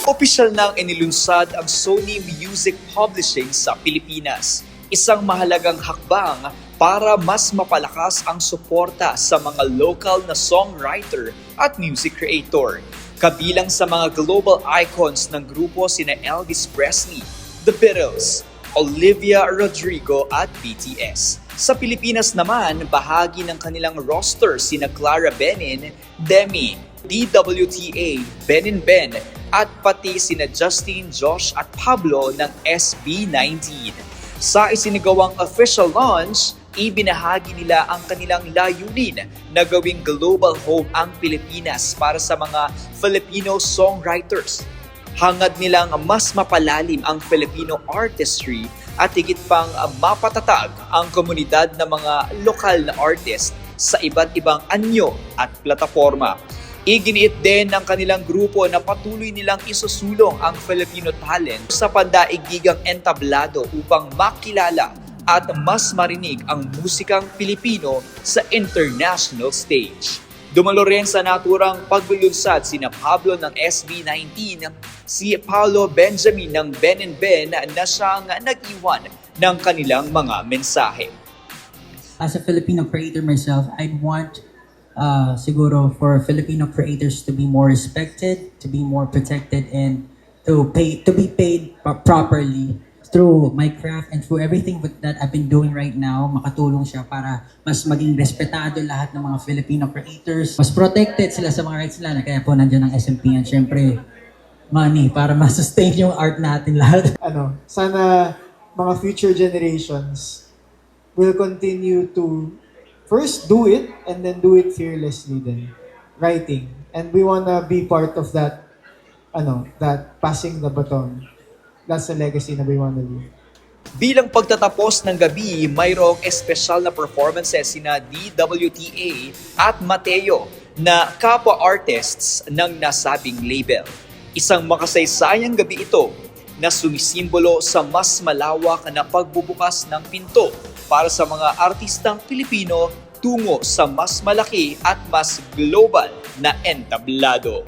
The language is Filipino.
Opisyal nang inilunsad ang Sony Music Publishing sa Pilipinas. Isang mahalagang hakbang para mas mapalakas ang suporta sa mga local na songwriter at music creator. Kabilang sa mga global icons ng grupo sina Elvis Presley, The Beatles, Olivia Rodrigo at BTS. Sa Pilipinas naman, bahagi ng kanilang roster sina Clara Benin, Demi, DWTA, Ben at pati sina Justin, Josh at Pablo ng SB19. Sa isinagawang official launch, ibinahagi nila ang kanilang layunin na gawing global home ang Pilipinas para sa mga Filipino songwriters. Hangad nilang mas mapalalim ang Filipino artistry at higit pang mapatatag ang komunidad ng mga lokal na artist sa iba't ibang anyo at plataforma. Iginiit din ng kanilang grupo na patuloy nilang isusulong ang Filipino talent sa pandaigdigang entablado upang makilala at mas marinig ang musikang Pilipino sa international stage. Dumalo rin sa naturang paglulunsad sina Pablo ng SB19, si Paolo Benjamin ng Ben na siyang nag-iwan ng kanilang mga mensahe. As a Filipino creator myself, I'd want siguro for Filipino creators to be more respected, to be more protected, and to be paid properly through my craft and through everything that I've been doing right now. Makatulong siya para mas maging respetado lahat ng mga Filipino creators. Mas protected sila sa mga rights nila. Kaya po nandiyan ang SMP yan. Siyempre, money para ma-sustain yung art natin lahat. Sana mga future generations will continue to first do it and then do it fearlessly then. Writing. And we wanna be part of that, that passing the baton. That's the legacy na we wanna leave. Bilang pagtatapos ng gabi, mayroong espesyal na performances sina DWTA at Mateo na kapwa artists ng nasabing label. Isang makasaysayang gabi ito na sumisimbolo sa mas malawak na pagbubukas ng pinto para sa mga artistang Pilipino tungo sa mas malaki at mas global na entablado.